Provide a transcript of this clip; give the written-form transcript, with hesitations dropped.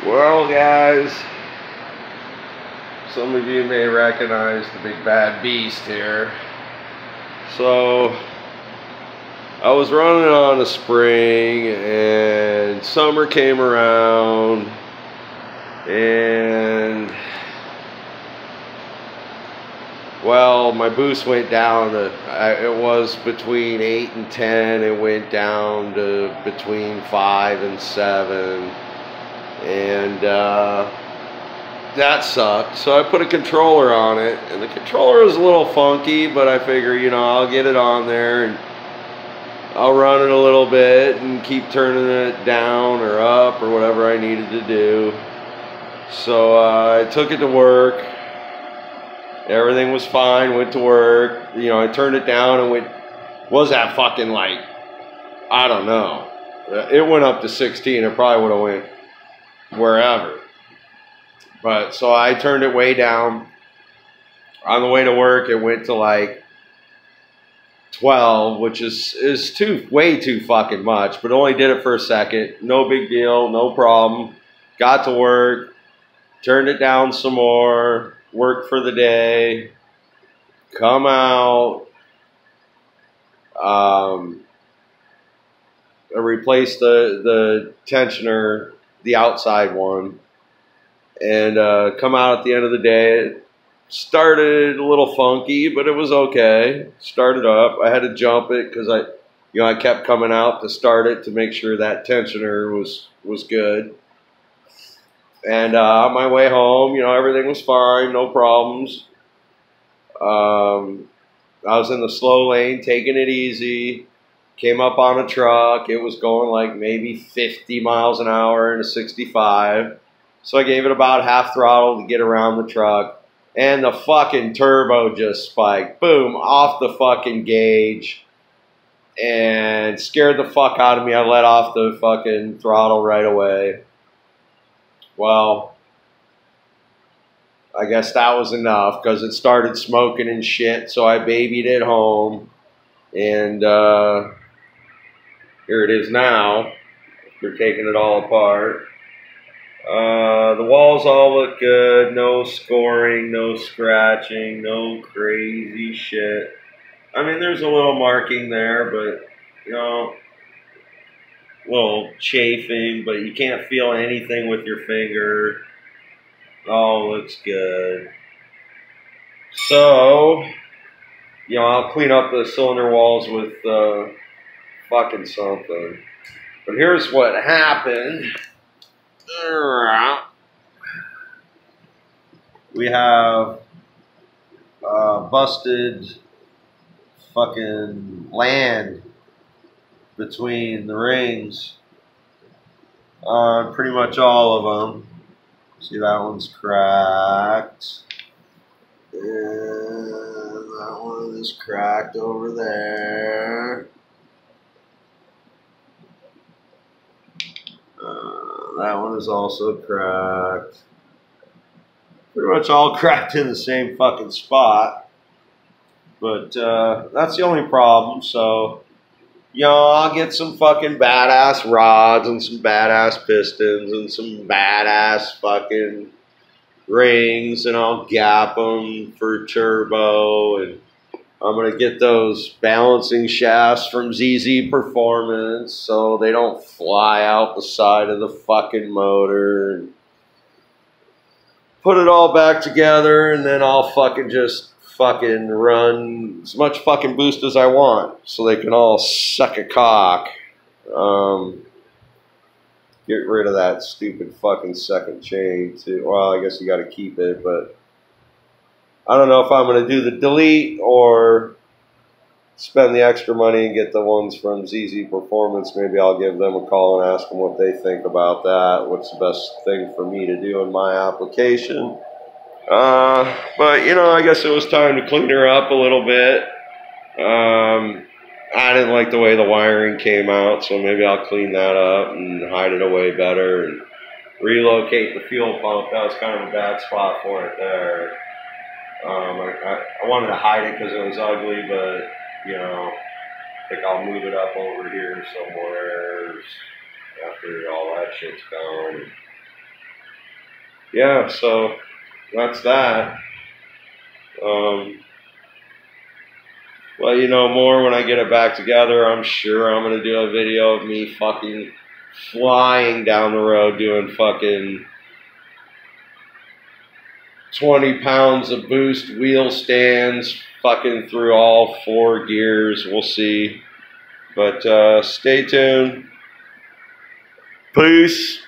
Well, guys, some of you may recognize the big bad beast here. So, I was running on the spring, and summer came around, and well, my boost went down to, it was between 8 and 10, it went down to between 5 and 7, and that sucked. So I put a controller on it, and the controller was a little funky, but I figure, you know, I'll get it on there, and I'll run it a little bit, and keep turning it down or up, or whatever I needed to do. So I took it to work. Everything was fine, went to work. You know, I turned it down and went, was that fucking like, I don't know. It went up to 16. It probably would have went wherever. But, so I turned it way down. On the way to work, it went to like 12, which is way too fucking much. But only did it for a second. No big deal, no problem. Got to work, turned it down some more. Work for the day, come out, I replaced the tensioner, the outside one, and come out at the end of the day. It started a little funky, but it was okay. Started up. I had to jump it because I kept coming out to start it to make sure that tensioner was good. And on my way home, you know, everything was fine, no problems. I was in the slow lane, taking it easy. Came up on a truck. It was going like maybe 50 miles an hour into 65. So I gave it about half throttle to get around the truck. And the fucking turbo just spiked. Boom, off the fucking gauge. And scared the fuck out of me. I let off the fucking throttle right away. Well, I guess that was enough because it started smoking and shit, so I babied it home, and here it is now. We're taking it all apart. The walls all look good, no scoring, no scratching, no crazy shit. I mean, there's a little marking there, but, you know, little chafing, but you can't feel anything with your finger. All looks good. So, you know, I'll clean up the cylinder walls with fucking something. But here's what happened. We have busted fucking land between the rings on pretty much all of them. See, that one's cracked, and that one is cracked over there. That one is also cracked. Pretty much all cracked in the same fucking spot. But that's the only problem, so you know, I'll get some fucking badass rods and some badass pistons and some badass fucking rings, and I'll gap them for turbo, and I'm going to get those balancing shafts from ZZ Performance so they don't fly out the side of the fucking motor, and put it all back together, and then I'll fucking just fucking run as much fucking boost as I want so they can all suck a cock. Get rid of that stupid fucking second chain too. Well, I guess you got to keep it, but I don't know if I'm going to do the delete or spend the extra money and get the ones from ZZ Performance. Maybe I'll give them a call and ask them what they think about that. What's the best thing for me to do in my application? But, you know, I guess it was time to clean her up a little bit. I didn't like the way the wiring came out, so maybe I'll clean that up and hide it away better and relocate the fuel pump. That was kind of a bad spot for it there. I wanted to hide it because it was ugly, but, you know, I think I'll move it up over here somewhere after all that shit's gone. yeah, so that's that. Well, you know, more when I get it back together. I'm sure I'm going to do a video of me fucking flying down the road doing fucking 20 pounds of boost wheel stands, fucking through all 4 gears. We'll see. But stay tuned. Peace.